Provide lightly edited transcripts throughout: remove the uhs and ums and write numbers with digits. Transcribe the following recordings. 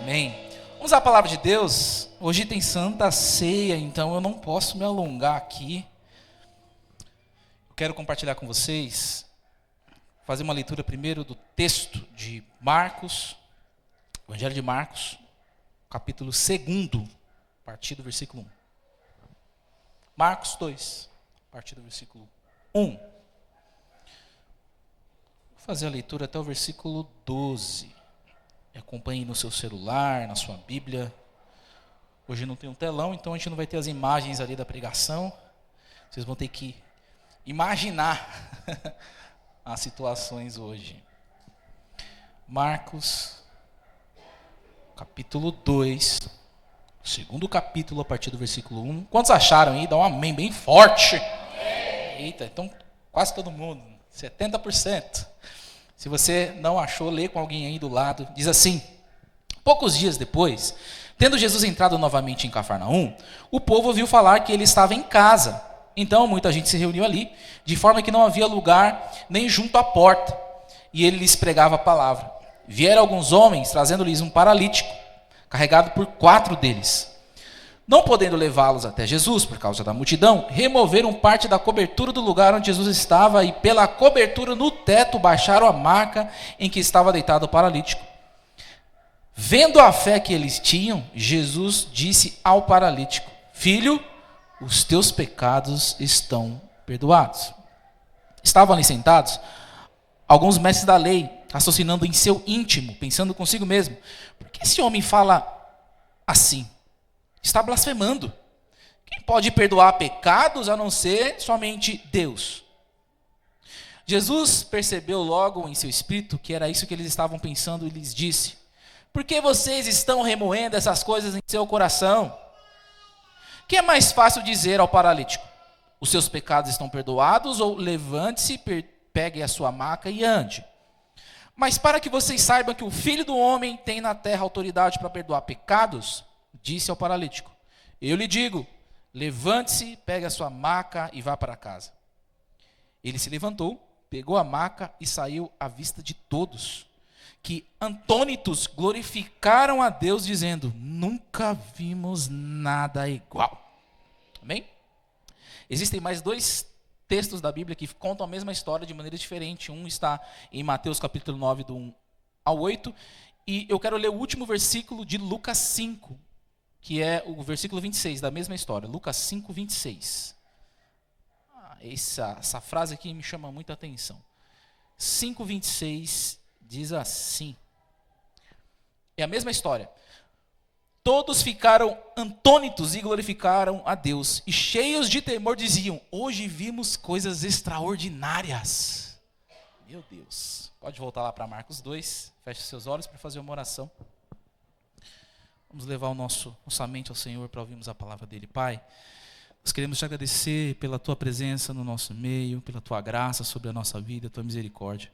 Amém. Vamos à palavra de Deus. Hoje tem Santa Ceia, então eu não posso me alongar aqui. Eu quero compartilhar com vocês, fazer uma leitura primeiro do texto de Marcos, Evangelho de Marcos, capítulo 2, a partir do versículo 1. Marcos 2, a partir do versículo 1. Vou fazer a leitura até o versículo 12. Acompanhe no seu celular, na sua Bíblia. Hoje não tem um telão, então a gente não vai ter as imagens ali da pregação. Vocês vão ter que imaginar as situações hoje. Marcos, capítulo 2, segundo capítulo, a partir do versículo 1. Quantos acharam aí? Dá um amém bem forte. Eita, então quase todo mundo, 70%. Se você não achou, lê com alguém aí do lado. Diz assim: poucos dias depois, tendo Jesus entrado novamente em Cafarnaum, o povo ouviu falar que ele estava em casa. Então muita gente se reuniu ali, de forma que não havia lugar nem junto à porta. E ele lhes pregava a palavra. Vieram alguns homens, trazendo-lhes um paralítico, carregado por 4 deles. Não podendo levá-los até Jesus, por causa da multidão, removeram parte da cobertura do lugar onde Jesus estava e pela cobertura no teto baixaram a maca em que estava deitado o paralítico. Vendo a fé que eles tinham, Jesus disse ao paralítico: filho, os teus pecados estão perdoados. Estavam ali sentados alguns mestres da lei, raciocinando em seu íntimo, pensando consigo mesmo: por que esse homem fala assim? Está blasfemando. Quem pode perdoar pecados a não ser somente Deus? Jesus percebeu logo em seu espírito que era isso que eles estavam pensando e lhes disse: por que vocês estão remoendo essas coisas em seu coração? Que é mais fácil dizer ao paralítico: os seus pecados estão perdoados, ou levante-se, pegue a sua maca e ande? Mas para que vocês saibam que o Filho do Homem tem na terra autoridade para perdoar pecados, disse ao paralítico: eu lhe digo, levante-se, pegue a sua maca e vá para casa. Ele se levantou, pegou a maca e saiu à vista de todos, que atônitos glorificaram a Deus, dizendo: nunca vimos nada igual. Amém? Existem mais 2 textos da Bíblia que contam a mesma história de maneira diferente. Um está em Mateus capítulo 9, do 1 ao 8, e eu quero ler o último versículo de Lucas 5, que é o versículo 26 da mesma história. Lucas 5, 26. Essa frase aqui me chama muita atenção. 5, 26 diz assim. É a mesma história. Todos ficaram atônitos e glorificaram a Deus, e cheios de temor diziam: hoje vimos coisas extraordinárias. Meu Deus. Pode voltar lá para Marcos 2. Feche seus olhos para fazer uma oração. Vamos levar nossa mente ao Senhor para ouvirmos a palavra dele. Pai, nós queremos te agradecer pela tua presença no nosso meio, pela tua graça sobre a nossa vida, a tua misericórdia.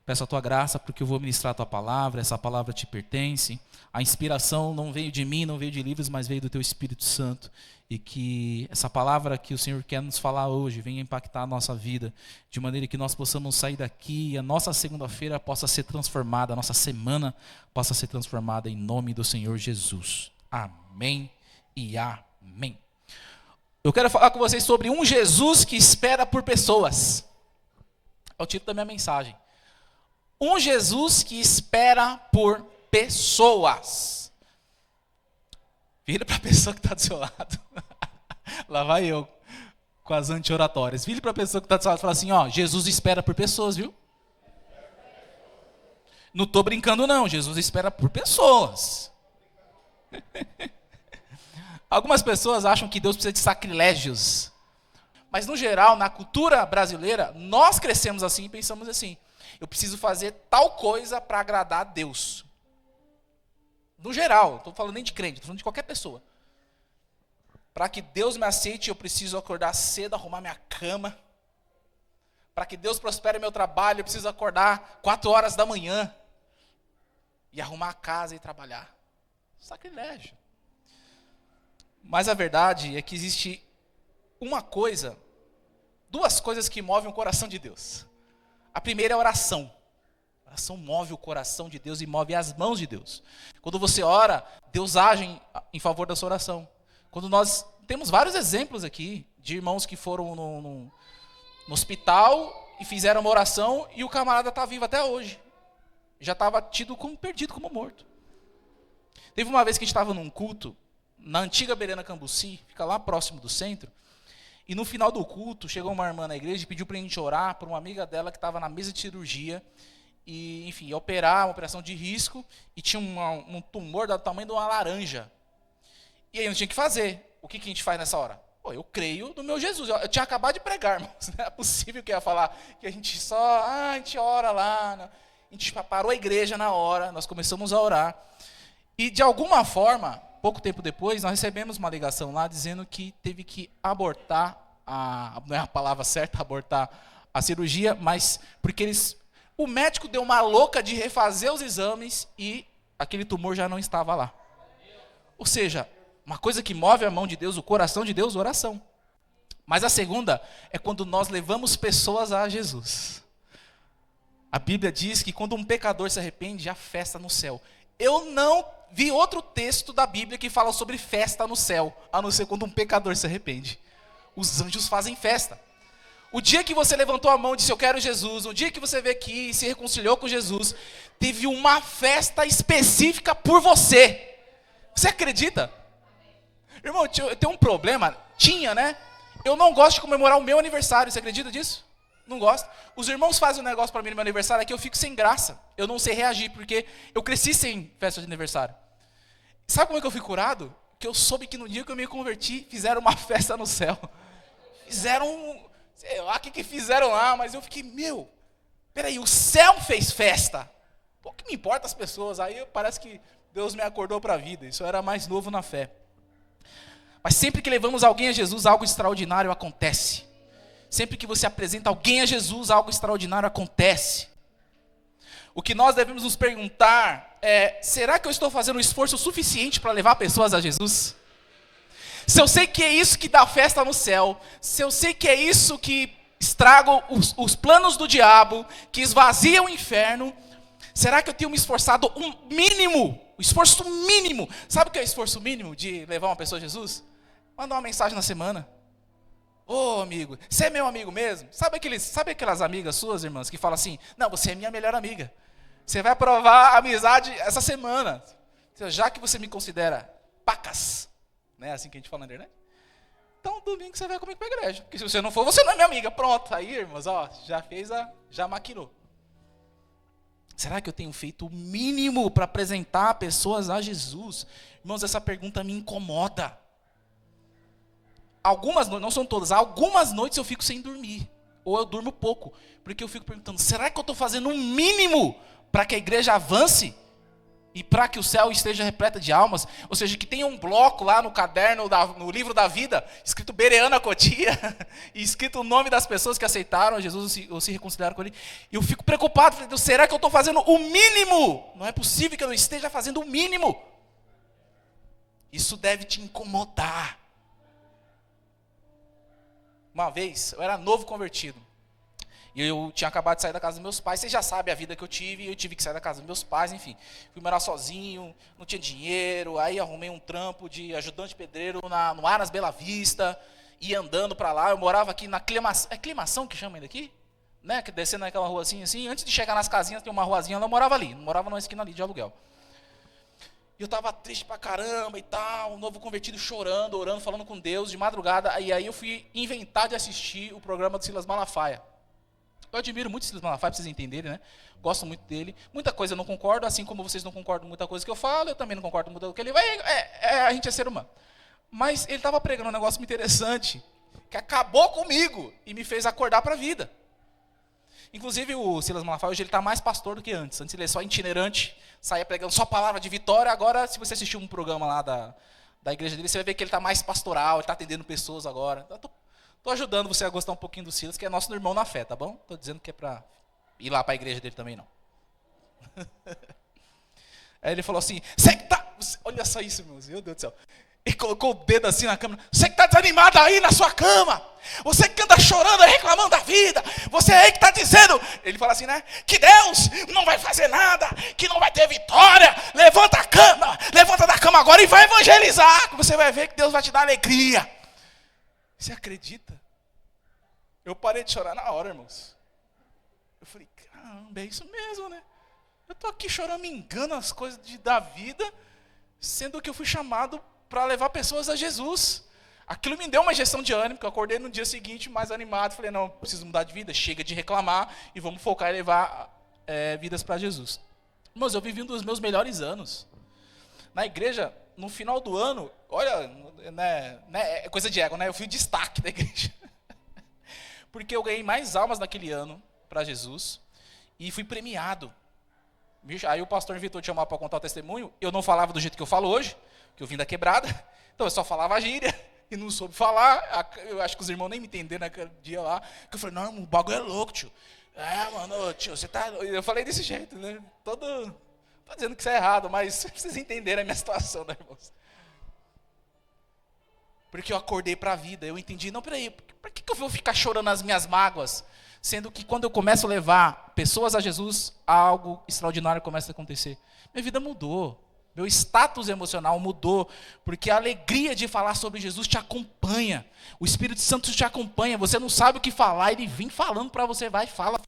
Peço a tua graça porque eu vou ministrar a tua palavra, essa palavra te pertence. A inspiração não veio de mim, não veio de livros, mas veio do teu Espírito Santo. E que essa palavra que o Senhor quer nos falar hoje venha impactar a nossa vida, de maneira que nós possamos sair daqui e a nossa segunda-feira possa ser transformada, a nossa semana possa ser transformada em nome do Senhor Jesus. Amém e amém. Eu quero falar com vocês sobre um Jesus que espera por pessoas. É o título da minha mensagem. Um Jesus que espera por pessoas. Vira para a pessoa que está do seu lado. Lá vai eu, com as anti-oratórias. Vira para a pessoa que está do seu lado e fala assim: ó, Jesus espera por pessoas, viu? Não estou brincando não, Jesus espera por pessoas. Algumas pessoas acham que Deus precisa de sacrilégios. Mas no geral, na cultura brasileira, nós crescemos assim e pensamos assim: eu preciso fazer tal coisa para agradar a Deus. No geral, não estou falando nem de crente, estou falando de qualquer pessoa. Para que Deus me aceite, eu preciso acordar cedo, arrumar minha cama. Para que Deus prospere meu trabalho, eu preciso acordar 4 horas da manhã. E arrumar a casa e trabalhar. Sacrilégio. Mas a verdade é que existe uma coisa, 2 coisas que movem o coração de Deus. A primeira é a oração. A oração move o coração de Deus e move as mãos de Deus. Quando você ora, Deus age em favor da sua oração. Quando nós temos vários exemplos aqui de irmãos que foram no hospital e fizeram uma oração e o camarada está vivo até hoje. Já estava tido como perdido, como morto. Teve uma vez que a gente estava num culto, na antiga Berena Cambuci, fica lá próximo do centro, e no final do culto, chegou uma irmã na igreja e pediu para a gente orar por uma amiga dela que estava na mesa de cirurgia, e, enfim, ia operar, uma operação de risco, e tinha um tumor do tamanho de uma laranja. E aí não tinha o que fazer. O que a gente faz nessa hora? Pô, eu creio no meu Jesus. Eu tinha acabado de pregar, irmãos. Não é possível que eu ia falar que a gente só, a gente ora lá. Né? A gente parou a igreja na hora, nós começamos a orar. E de alguma forma, pouco tempo depois, nós recebemos uma ligação lá dizendo que teve que abortar, não é a palavra certa, abortar a cirurgia, mas porque o médico deu uma louca de refazer os exames e aquele tumor já não estava lá. Ou seja, uma coisa que move a mão de Deus, o coração de Deus, oração. Mas a segunda é quando nós levamos pessoas a Jesus. A Bíblia diz que quando um pecador se arrepende, há festa no céu. Eu não vi outro texto da Bíblia que fala sobre festa no céu, a não ser quando um pecador se arrepende. Os anjos fazem festa. O dia que você levantou a mão e disse, eu quero Jesus, o dia que você veio aqui e se reconciliou com Jesus, teve uma festa específica por você. Você acredita? Irmão, eu tenho um problema, né? Eu não gosto de comemorar o meu aniversário, você acredita disso? Não gosto. Os irmãos fazem um negócio para mim no meu aniversário, aqui eu fico sem graça. Eu não sei reagir, porque eu cresci sem festa de aniversário. Sabe como é que eu fui curado? Que eu soube que no dia que eu me converti, fizeram uma festa no céu. Fizeram, sei lá o que fizeram lá, mas eu fiquei, peraí, o céu fez festa. Pô, o que me importa as pessoas? Aí parece que Deus me acordou para a vida, isso eu era mais novo na fé. Mas sempre que levamos alguém a Jesus, algo extraordinário acontece. Sempre que você apresenta alguém a Jesus, algo extraordinário acontece. O que nós devemos nos perguntar é, será que eu estou fazendo um esforço suficiente para levar pessoas a Jesus? Se eu sei que é isso que dá festa no céu, se eu sei que é isso que estraga os planos do diabo, que esvazia o inferno, será que eu tenho me esforçado o esforço mínimo? Sabe o que é o esforço mínimo de levar uma pessoa a Jesus? Mandar uma mensagem na semana. Ô amigo, você é meu amigo mesmo? Sabe aquelas amigas suas, irmãs, que falam assim, não, você é minha melhor amiga. Você vai provar a amizade essa semana. Já que você me considera pacas, né, assim que a gente fala na internet, então domingo você vai comigo para a igreja. Porque se você não for, você não é minha amiga. Pronto, aí irmãos, ó, já maquinou. Será que eu tenho feito o mínimo para apresentar pessoas a Jesus? Irmãos, essa pergunta me incomoda. Algumas noites, não são todas, algumas noites eu fico sem dormir. Ou eu durmo pouco. Porque eu fico perguntando, será que eu estou fazendo um mínimo para que a igreja avance? E para que o céu esteja repleto de almas? Ou seja, que tenha um bloco lá no caderno, no livro da vida, escrito Bereana Cotia, e escrito o nome das pessoas que aceitaram Jesus ou se reconciliaram com ele. E eu fico preocupado, falei, será que eu estou fazendo o mínimo? Não é possível que eu não esteja fazendo o mínimo. Isso deve te incomodar. Uma vez, eu era novo convertido. E eu tinha acabado de sair da casa dos meus pais. Vocês já sabem a vida que eu tive que sair da casa dos meus pais, enfim. Fui morar sozinho, não tinha dinheiro. Aí arrumei um trampo de ajudante pedreiro no Aras Bela Vista. Ia andando para lá. Eu morava aqui na Climação. É Climação que chama ainda aqui? Né? Que descendo naquela ruazinha assim. Antes de chegar nas casinhas, tem uma ruazinha. Eu morava ali. Morava numa esquina ali de aluguel. E eu estava triste pra caramba e tal, um novo convertido chorando, orando, falando com Deus de madrugada. E aí eu fui inventar de assistir o programa do Silas Malafaia. Eu admiro muito o Silas Malafaia, para vocês entenderem, né? Gosto muito dele. Muita coisa eu não concordo, assim como vocês não concordam com muita coisa que eu falo, eu também não concordo com muita coisa que ele vai. A gente é ser humano. Mas ele estava pregando um negócio muito interessante, que acabou comigo e me fez acordar para a vida. Inclusive o Silas Malafaia hoje ele está mais pastor do que antes. Antes ele é só itinerante, saía pregando só palavra de vitória. Agora, se você assistir um programa lá da igreja dele, você vai ver que ele está mais pastoral, ele está atendendo pessoas agora. Estou ajudando você a gostar um pouquinho do Silas, que é nosso irmão na fé, tá bom? Estou dizendo que é para ir lá para a igreja dele também, não. Aí ele falou assim, olha só isso, meu Deus do céu. E colocou o dedo assim na cama. Você que está desanimado aí na sua cama. Você que anda chorando e reclamando da vida. Você aí que está dizendo. Ele fala assim, né? Que Deus não vai fazer nada. Que não vai ter vitória. Levanta a cama. Levanta da cama agora e vai evangelizar. Que você vai ver que Deus vai te dar alegria. Você acredita? Eu parei de chorar na hora, irmãos. Eu falei, caramba, é isso mesmo, né? Eu estou aqui chorando, me engano as coisas da vida. Sendo que eu fui chamado para levar pessoas a Jesus. Aquilo me deu uma injeção de ânimo, porque eu acordei no dia seguinte mais animado. Falei, não, preciso mudar de vida, chega de reclamar e vamos focar em levar vidas para Jesus. Irmãos, eu vivi um dos meus melhores anos. Na igreja, no final do ano, olha, é coisa de ego, né? Eu fui o destaque da igreja. Porque eu ganhei mais almas naquele ano para Jesus e fui premiado. Aí o pastor invitou te chamar para contar o testemunho. Eu não falava do jeito que eu falo hoje, que eu vim da quebrada, então eu só falava a gíria e não soube falar. Eu acho que os irmãos nem me entenderam naquele dia lá. Que eu falei, não, o bagulho é louco, tio. Mano, tio, você tá... Eu falei desse jeito, né? Tô dizendo que isso é errado, mas vocês entenderam a minha situação, né, irmãos? Porque eu acordei para a vida, eu entendi, não, peraí, por que eu vou ficar chorando as minhas mágoas? Sendo que quando eu começo a levar pessoas a Jesus, algo extraordinário começa a acontecer. Minha vida mudou. Meu status emocional mudou, porque a alegria de falar sobre Jesus te acompanha. O Espírito Santo te acompanha. Você não sabe o que falar, ele vem falando para você, vai, fala.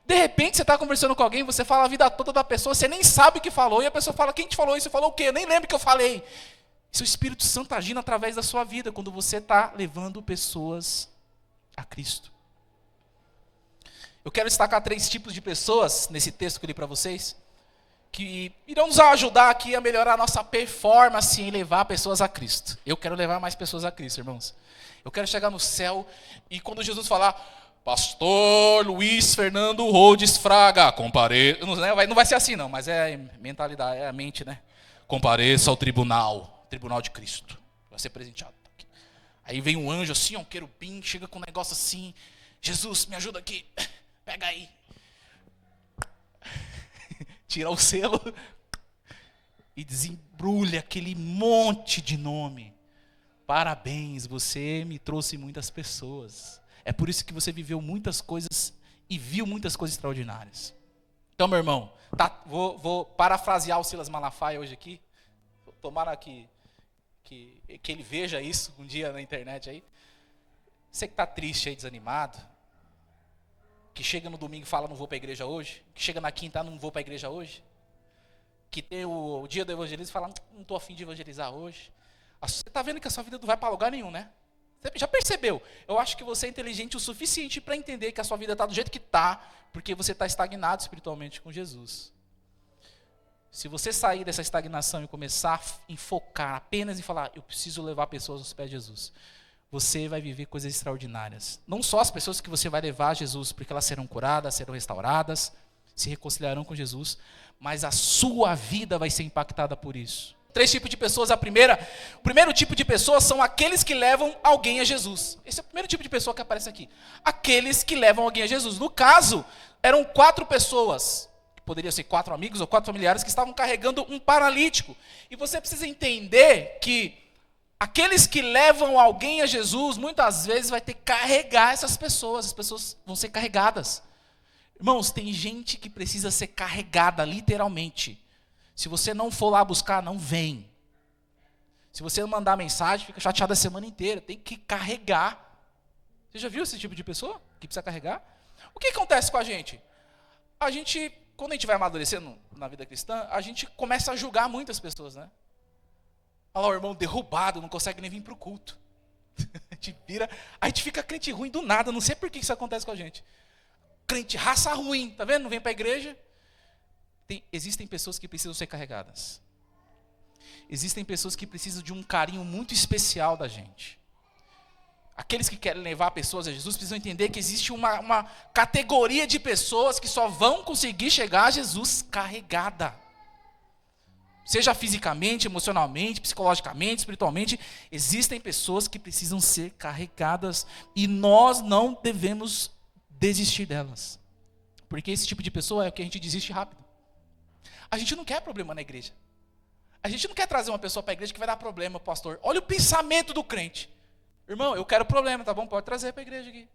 De repente você está conversando com alguém, você fala a vida toda da pessoa, você nem sabe o que falou, e a pessoa fala, quem te falou isso? Você falou o quê? Eu nem lembro o que eu falei. Isso é o Espírito Santo agindo através da sua vida, quando você está levando pessoas a Cristo. Eu quero destacar 3 tipos de pessoas, nesse texto que eu li para vocês, que irão nos ajudar aqui a melhorar a nossa performance em levar pessoas a Cristo. Eu quero levar mais pessoas a Cristo, irmãos. Eu quero chegar no céu e quando Jesus falar, Pastor Luiz Fernando Rhodes Fraga, compareça. Não vai ser assim não, mas é mentalidade, é a mente, né? Compareça ao tribunal de Cristo. Vai ser presenteado. Aí vem um anjo assim, um querubim, chega com um negócio assim, Jesus, me ajuda aqui, pega aí. Tira o selo e desembrulha aquele monte de nome. Parabéns, você me trouxe muitas pessoas. É por isso que você viveu muitas coisas e viu muitas coisas extraordinárias. Então, meu irmão, vou parafrasear o Silas Malafaia hoje aqui. Tomara que ele veja isso um dia na internet aí. Você que está triste aí, desanimado, que chega no domingo e fala, não vou para a igreja hoje, que chega na quinta, não vou para a igreja hoje, que tem o dia do evangelismo e fala, não estou a fim de evangelizar hoje. Você está vendo que a sua vida não vai para lugar nenhum, né? Você já percebeu? Eu acho que você é inteligente o suficiente para entender que a sua vida está do jeito que está, porque você está estagnado espiritualmente com Jesus. Se você sair dessa estagnação e começar a focar apenas em falar, eu preciso levar pessoas aos pés de Jesus, você vai viver coisas extraordinárias. Não só as pessoas que você vai levar a Jesus, porque elas serão curadas, serão restauradas, se reconciliarão com Jesus, mas a sua vida vai ser impactada por isso. 3 tipos de pessoas. O primeiro tipo de pessoas são aqueles que levam alguém a Jesus. Esse é o primeiro tipo de pessoa que aparece aqui. Aqueles que levam alguém a Jesus. No caso, eram 4 pessoas. Poderia ser 4 amigos ou 4 familiares que estavam carregando um paralítico. E você precisa entender que aqueles que levam alguém a Jesus, muitas vezes vai ter que carregar essas pessoas. As pessoas vão ser carregadas. Irmãos, tem gente que precisa ser carregada, literalmente. Se você não for lá buscar, não vem. Se você não mandar mensagem, fica chateado a semana inteira. Tem que carregar. Você já viu esse tipo de pessoa que precisa carregar? O que acontece com a gente? Quando a gente vai amadurecendo na vida cristã, a gente começa a julgar muitas pessoas, né? Olha lá o irmão derrubado, não consegue nem vir para o culto. A gente fica crente ruim do nada, não sei por que isso acontece com a gente. Crente, raça ruim, tá vendo? Não vem para a igreja. Existem pessoas que precisam ser carregadas. Existem pessoas que precisam de um carinho muito especial da gente. Aqueles que querem levar pessoas a Jesus precisam entender que existe uma categoria de pessoas que só vão conseguir chegar a Jesus carregada. Seja fisicamente, emocionalmente, psicologicamente, espiritualmente, existem pessoas que precisam ser carregadas e nós não devemos desistir delas. Porque esse tipo de pessoa é o que a gente desiste rápido. A gente não quer problema na igreja. A gente não quer trazer uma pessoa para a igreja que vai dar problema, pastor. Olha o pensamento do crente. Irmão, eu quero problema, tá bom? Pode trazer para a igreja aqui.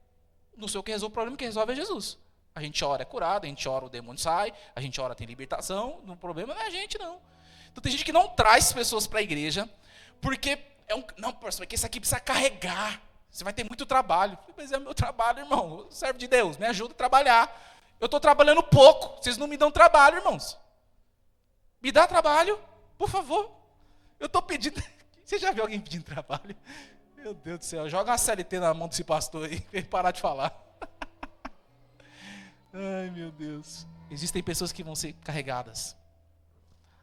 Não sei o que resolve o problema, quem resolve é Jesus. A gente ora, é curado, a gente ora, o demônio sai, a gente ora, tem libertação. O problema não é a gente, não. Então tem gente que não traz pessoas para a igreja, porque não, pastor, é que isso aqui precisa carregar. Você vai ter muito trabalho. Mas é meu trabalho, irmão. Servo de Deus, me ajuda a trabalhar. Eu estou trabalhando pouco. Vocês não me dão trabalho, irmãos. Me dá trabalho, por favor. Eu estou pedindo. Você já viu alguém pedindo trabalho? Meu Deus do céu. Joga uma CLT na mão desse pastor aí, para ele parar de falar. Ai, meu Deus. Existem pessoas que vão ser carregadas.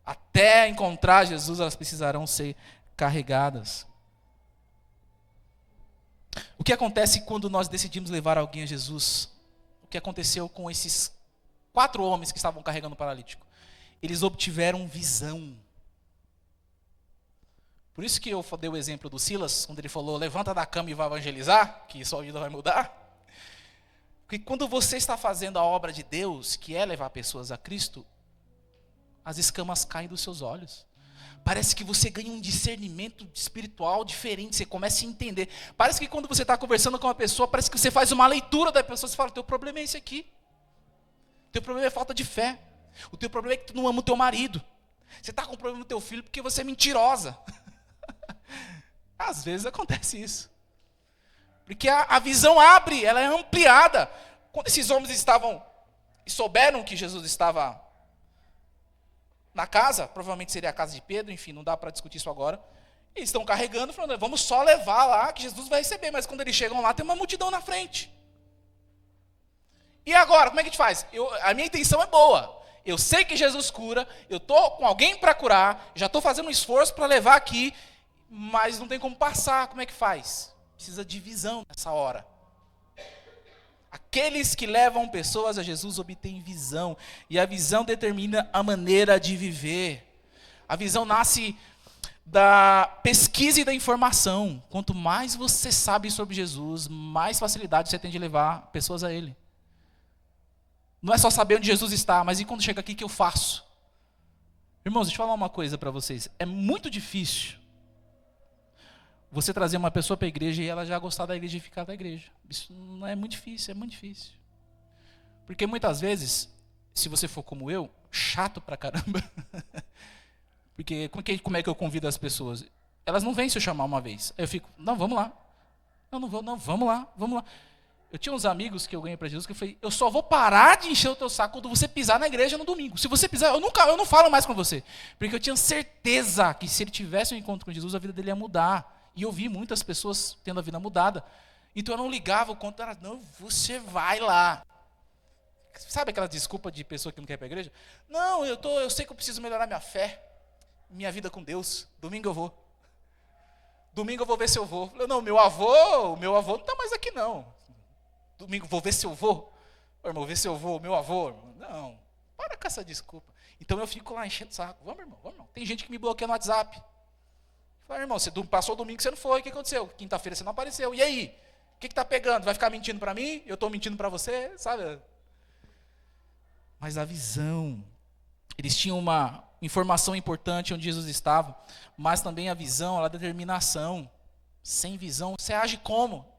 Até encontrar Jesus, elas precisarão ser carregadas. O que acontece quando nós decidimos levar alguém a Jesus? O que aconteceu com esses 4 homens que estavam carregando o paralítico? Eles obtiveram visão. Por isso que eu dei o exemplo do Silas, quando ele falou, levanta da cama e vai evangelizar, que sua vida vai mudar. Porque quando você está fazendo a obra de Deus, que é levar pessoas a Cristo, as escamas caem dos seus olhos. Parece que você ganha um discernimento espiritual diferente, você começa a entender. Parece que quando você está conversando com uma pessoa, parece que você faz uma leitura da pessoa, você fala, o teu problema é esse aqui. O teu problema é falta de fé. O teu problema é que tu não ama o teu marido. Você está com problema no teu filho porque você é mentirosa. Às vezes acontece isso. Porque a visão abre, ela é ampliada. Quando esses homens estavam e souberam que Jesus estava na casa, provavelmente seria a casa de Pedro, enfim, não dá para discutir isso agora. Eles estão carregando, falando, vamos só levar lá que Jesus vai receber. Mas quando eles chegam lá, tem uma multidão na frente. E agora, como é que a gente faz? A minha intenção é boa. Eu sei que Jesus cura, eu estou com alguém para curar, já estou fazendo um esforço para levar aqui, mas não tem como passar. Como é que faz? Precisa de visão nessa hora. Aqueles que levam pessoas a Jesus obtêm visão. E a visão determina a maneira de viver. A visão nasce da pesquisa e da informação. Quanto mais você sabe sobre Jesus, mais facilidade você tem de levar pessoas a Ele. Não é só saber onde Jesus está, mas e quando chega aqui, o que eu faço? Irmãos, deixa eu falar uma coisa para vocês. É muito difícil você trazer uma pessoa para a igreja e ela já gostar da igreja e ficar da igreja. Isso não é muito difícil, é muito difícil. Porque muitas vezes, se você for como eu, chato pra caramba. Porque como é que eu convido as pessoas? Elas não vêm se eu chamar uma vez. Aí eu fico, não, vamos lá. Não vou, não, vamos lá. Eu tinha uns amigos que eu ganhei para Jesus que eu falei, eu só vou parar de encher o teu saco quando você pisar na igreja no domingo. Se você pisar, eu não falo mais com você. Porque eu tinha certeza que se ele tivesse um encontro com Jesus, a vida dele ia mudar. E eu vi muitas pessoas tendo a vida mudada. Então eu não ligava o quanto era, não, você vai lá. Sabe aquela desculpa de pessoa que não quer ir para a igreja? Não, eu sei que eu preciso melhorar minha fé, minha vida com Deus. Domingo eu vou. Domingo eu vou ver se eu vou. Eu, não, meu avô não está mais aqui não. Domingo vou ver se eu vou. Ô, irmão, ver se eu vou, meu avô. Irmão. Não, para com essa desculpa. Então eu fico lá enchendo o saco. Vamos, irmão. Tem gente que me bloqueia no WhatsApp. Fala, irmão, você passou o domingo que você não foi, o que aconteceu? Quinta-feira você não apareceu. E aí? O que está pegando? Vai ficar mentindo para mim? Eu estou mentindo para você? Sabe? Mas a visão. Eles tinham uma informação importante onde Jesus estava, mas também a visão, a determinação. Sem visão, você age como?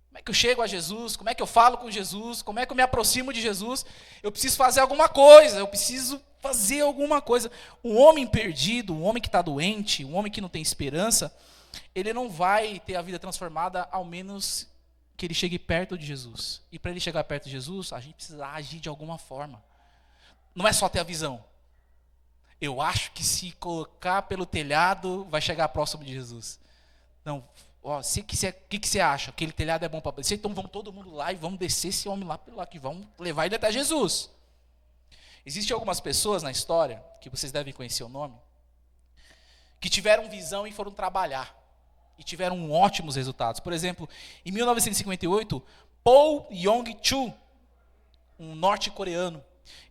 Como é que eu chego a Jesus? Como é que eu falo com Jesus? Como é que eu me aproximo de Jesus? Eu preciso fazer alguma coisa, Um homem perdido, um homem que está doente, um homem que não tem esperança, ele não vai ter a vida transformada, ao menos que ele chegue perto de Jesus. E para ele chegar perto de Jesus, a gente precisa agir de alguma forma. Não é só ter a visão. Eu acho que se colocar pelo telhado, vai chegar próximo de Jesus. Não, o que você acha? Aquele telhado é bom para descer? Então vamos todo mundo lá e vamos descer esse homem lá pelo lá, que vão levar ele até Jesus. Existem algumas pessoas na história, que vocês devem conhecer o nome, que tiveram visão e foram trabalhar. E tiveram ótimos resultados. Por exemplo, em 1958, Paul Yong-Chul, um norte-coreano,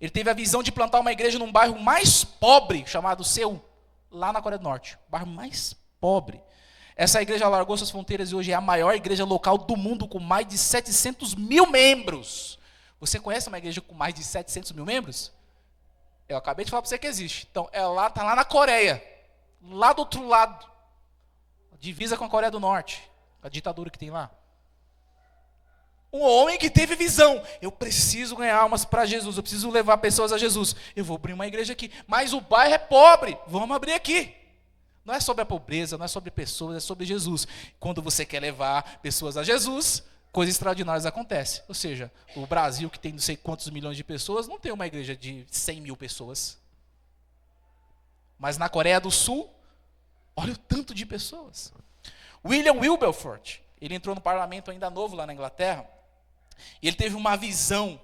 ele teve a visão de plantar uma igreja num bairro mais pobre, chamado Seul, lá na Coreia do Norte. O bairro mais pobre. Essa igreja alargou suas fronteiras e hoje é a maior igreja local do mundo, com mais de 700 mil membros. Você conhece uma igreja com mais de 700 mil membros? Eu acabei de falar para você que existe. Então, está lá na Coreia. Lá do outro lado. Divisa com a Coreia do Norte. A ditadura que tem lá. Um homem que teve visão. Eu preciso ganhar almas para Jesus. Eu preciso levar pessoas a Jesus. Eu vou abrir uma igreja aqui. Mas o bairro é pobre. Vamos abrir aqui. Não é sobre a pobreza, não é sobre pessoas, é sobre Jesus. Quando você quer levar pessoas a Jesus, coisas extraordinárias acontecem. Ou seja, o Brasil, que tem não sei quantos milhões de pessoas, não tem uma igreja de 100 mil pessoas. Mas na Coreia do Sul, olha o tanto de pessoas. William Wilberforce, ele entrou no parlamento ainda novo lá na Inglaterra, e ele teve uma visão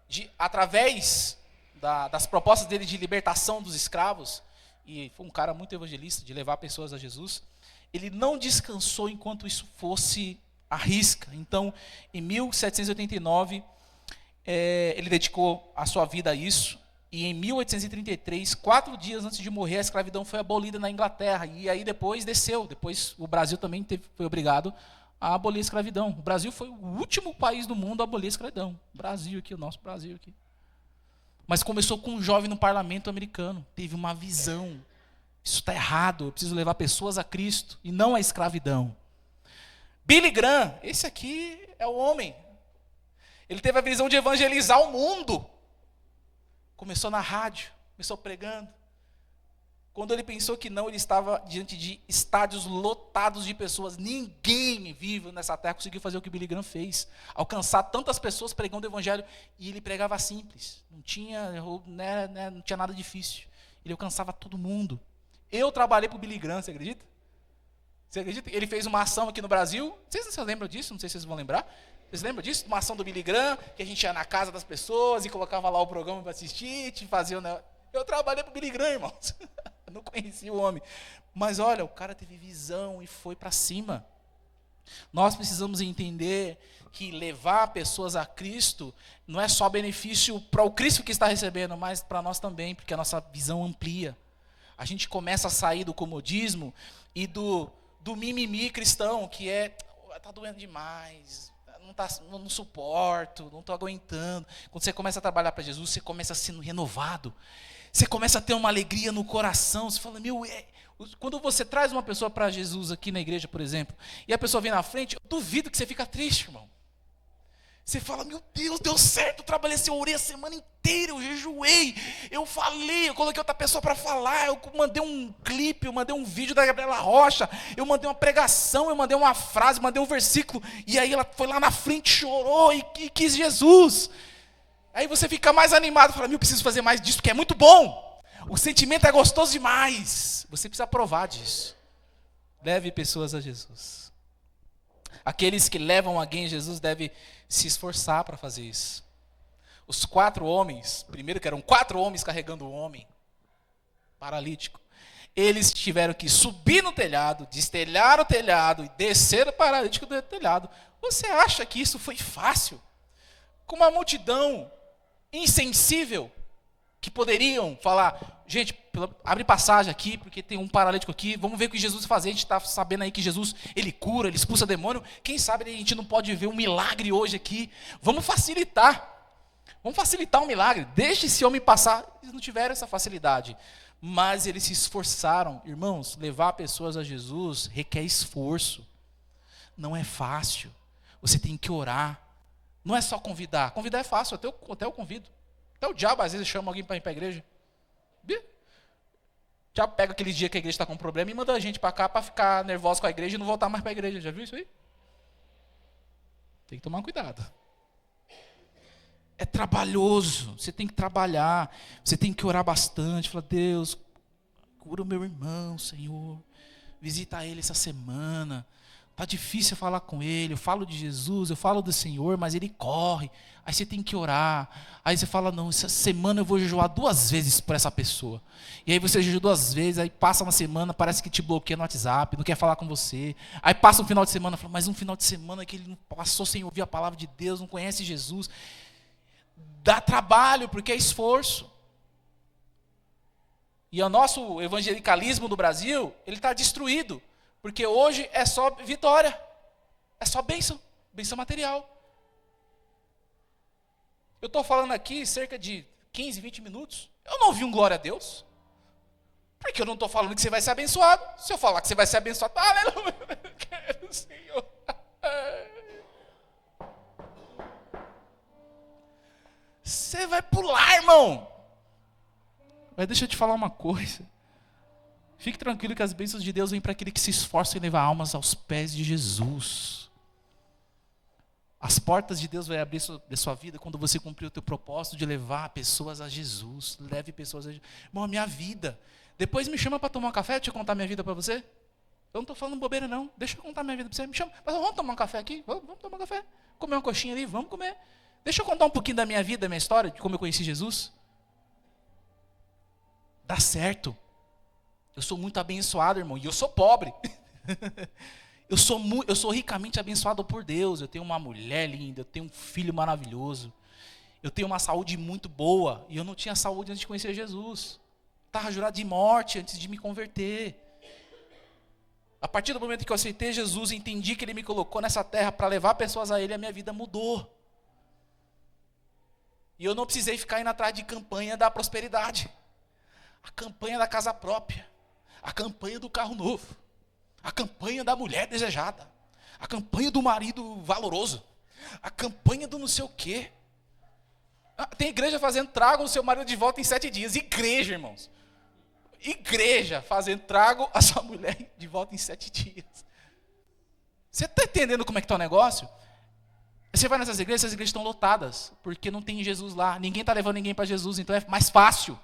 de, através das propostas dele de libertação dos escravos, e foi um cara muito evangelista, de levar pessoas a Jesus, ele não descansou enquanto isso fosse à risca. Então, em 1789, ele dedicou a sua vida a isso, e em 1833, 4 dias antes de morrer, a escravidão foi abolida na Inglaterra, e aí depois desceu, depois o Brasil também foi obrigado a abolir a escravidão. O Brasil foi o último país do mundo a abolir a escravidão. O Brasil aqui, o nosso Brasil aqui. Mas começou com um jovem no parlamento americano, teve uma visão. Isso está errado, eu preciso levar pessoas a Cristo e não a escravidão. Billy Graham, esse aqui é o homem. Ele teve a visão de evangelizar o mundo. Começou na rádio, começou pregando. Quando ele pensou que não, ele estava diante de estádios lotados de pessoas. Ninguém vivo nessa terra conseguiu fazer o que Billy Graham fez. Alcançar tantas pessoas pregando o evangelho. E ele pregava simples. Não tinha nada difícil. Ele alcançava todo mundo. Eu trabalhei para o Billy Graham, você acredita? Você acredita? Ele fez uma ação aqui no Brasil. Vocês lembram disso? Não sei se vocês vão lembrar. Vocês lembram disso? Uma ação do Billy Graham, que a gente ia na casa das pessoas e colocava lá o programa para assistir, te fazia o negócio. Eu trabalhei para o Billy Graham, irmãos. Eu não conhecia o homem. Mas olha, o cara teve visão e foi para cima. Nós precisamos entender que levar pessoas a Cristo não é só benefício para o Cristo que está recebendo, mas para nós também, porque a nossa visão amplia. A gente começa a sair do comodismo e do mimimi cristão, que está doendo demais, não suporto, não estou aguentando. Quando você começa a trabalhar para Jesus, você começa sendo renovado. Você começa a ter uma alegria no coração. Você fala, quando você traz uma pessoa para Jesus aqui na igreja, por exemplo, e a pessoa vem na frente, eu duvido que você fica triste, irmão. Você fala, meu Deus, deu certo, eu trabalhei, eu orei a semana inteira, eu jejuei, eu falei, eu coloquei outra pessoa para falar, eu mandei um clipe, eu mandei um vídeo da Gabriela Rocha, eu mandei uma pregação, eu mandei uma frase, mandei um versículo, e aí ela foi lá na frente, chorou e quis Jesus. Aí você fica mais animado, fala, eu preciso fazer mais disso, porque é muito bom. O sentimento é gostoso demais. Você precisa provar disso. Leve pessoas a Jesus. Aqueles que levam alguém a Jesus devem se esforçar para fazer isso. Os 4 homens, primeiro que eram 4 homens carregando um homem paralítico, eles tiveram que subir no telhado, destelhar o telhado e descer o paralítico do telhado. Você acha que isso foi fácil? Com uma multidão insensível, que poderiam falar, gente, abre passagem aqui, porque tem um paralítico aqui, vamos ver o que Jesus vai fazer, a gente está sabendo aí que Jesus, ele cura, ele expulsa demônio, quem sabe a gente não pode ver um milagre hoje aqui, vamos facilitar um milagre, deixe esse homem passar. Eles não tiveram essa facilidade, mas eles se esforçaram. Irmãos, levar pessoas a Jesus requer esforço, não é fácil, você tem que orar. Não é só convidar. Convidar é fácil, até eu convido. Até o diabo às vezes chama alguém para ir para a igreja. O diabo pega aquele dia que a igreja está com problema e manda a gente para cá para ficar nervoso com a igreja e não voltar mais para a igreja. Já viu isso aí? Tem que tomar cuidado. É trabalhoso. Você tem que trabalhar. Você tem que orar bastante. Falar, Deus, cura o meu irmão, Senhor. Visita ele essa semana. Está difícil falar com ele, eu falo de Jesus, eu falo do Senhor, mas ele corre. Aí você tem que orar. Aí você fala, não, essa semana eu vou jejuar 2 vezes por essa pessoa. E aí você jejua 2 vezes, aí passa uma semana, parece que te bloqueia no WhatsApp, não quer falar com você. Aí passa um final de semana, fala, mas um final de semana que ele não passou sem ouvir a palavra de Deus, não conhece Jesus. Dá trabalho, porque é esforço. E o nosso evangelicalismo do Brasil, ele está destruído. Porque hoje é só vitória, é só bênção material. Eu estou falando aqui cerca de 15, 20 minutos. Eu não ouvi um glória a Deus. Porque eu não estou falando que você vai ser abençoado. Se eu falar que você vai ser abençoado, aleluia, eu quero, Senhor. Você vai pular, irmão. Mas deixa eu te falar uma coisa. Fique tranquilo que as bênçãos de Deus vêm para aquele que se esforça em levar almas aos pés de Jesus. As portas de Deus vão abrir de sua vida quando você cumprir o teu propósito de levar pessoas a Jesus. Leve pessoas a Jesus. Irmão, a minha vida. Depois me chama para tomar um café, deixa eu contar minha vida para você. Eu não estou falando bobeira não. Deixa eu contar minha vida para você. Me chama. Mas vamos tomar um café aqui? Vamos tomar um café. Comer uma coxinha ali? Vamos comer. Deixa eu contar um pouquinho da minha vida, da minha história, de como eu conheci Jesus. Dá certo. Eu sou muito abençoado, irmão. E eu sou pobre. Eu sou ricamente abençoado por Deus. Eu tenho uma mulher linda, eu tenho um filho maravilhoso. Eu tenho uma saúde muito boa. E eu não tinha saúde antes de conhecer Jesus. Estava jurado de morte antes de me converter. A partir do momento que eu aceitei Jesus, entendi que Ele me colocou nessa terra para levar pessoas a Ele, a minha vida mudou. E eu não precisei ficar indo atrás de campanha da prosperidade. A campanha da casa própria. A campanha do carro novo. A campanha da mulher desejada. A campanha do marido valoroso. A campanha do não sei o quê. Tem igreja fazendo trago o seu marido de volta em 7 dias. Igreja, irmãos. Igreja fazendo trago a sua mulher de volta em 7 dias. Você está entendendo como é que está o negócio? Você vai nessas igrejas, essas igrejas estão lotadas. Porque não tem Jesus lá. Ninguém está levando ninguém para Jesus, então é mais fácil.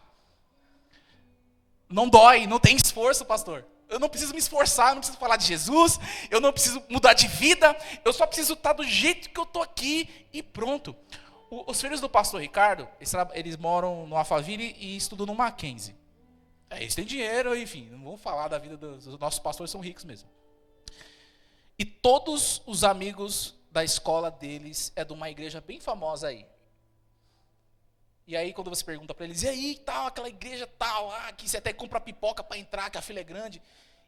Não dói, não tem esforço, pastor. Eu não preciso me esforçar, eu não preciso falar de Jesus, eu não preciso mudar de vida, eu só preciso estar do jeito que eu estou aqui e pronto. Os filhos do pastor Ricardo, eles moram no Alphaville e estudam no Mackenzie. Eles têm dinheiro, enfim, não vamos falar da vida dos nossos pastores, são ricos mesmo. E todos os amigos da escola deles é de uma igreja bem famosa aí. E aí quando você pergunta para eles, e aí, tal, aquela igreja tal, que você até compra pipoca para entrar, que a fila é grande.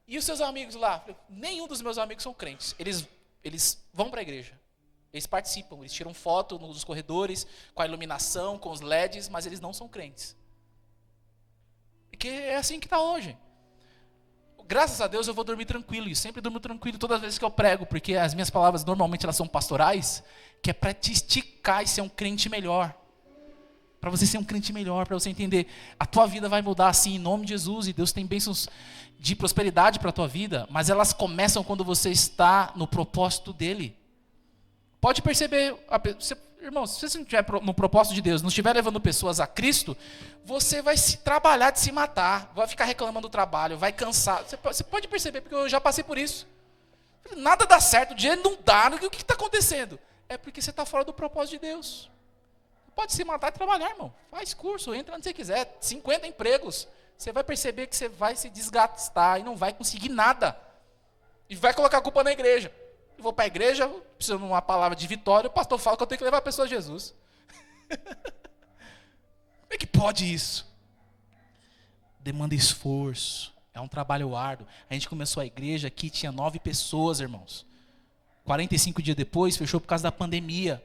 E os seus amigos lá? Nenhum dos meus amigos são crentes. Eles vão para a igreja. Eles participam, eles tiram foto nos corredores, com a iluminação, com os LEDs, mas eles não são crentes. Porque é assim que está hoje. Graças a Deus eu vou dormir tranquilo, e sempre durmo tranquilo todas as vezes que eu prego, porque as minhas palavras normalmente elas são pastorais, que é para te esticar e ser um crente melhor. Para você ser um crente melhor, para você entender, a tua vida vai mudar assim em nome de Jesus, e Deus tem bênçãos de prosperidade para a tua vida, mas elas começam quando você está no propósito dele. Pode perceber, irmão, se você não estiver no propósito de Deus, não estiver levando pessoas a Cristo, você vai se trabalhar de se matar, vai ficar reclamando do trabalho, vai cansar. Você pode perceber, porque eu já passei por isso. Nada dá certo, o dinheiro não dá, o que está acontecendo? É porque você está fora do propósito de Deus. Pode se matar e trabalhar, irmão. Faz curso, entra onde você quiser. 50 empregos. Você vai perceber que você vai se desgastar e não vai conseguir nada. E vai colocar a culpa na igreja. Eu vou para a igreja, preciso de uma palavra de vitória, o pastor fala que eu tenho que levar a pessoa a Jesus. Como é que pode isso? Demanda esforço. É um trabalho árduo. A gente começou a igreja aqui, tinha 9 pessoas, irmãos. 45 dias depois, fechou por causa da pandemia.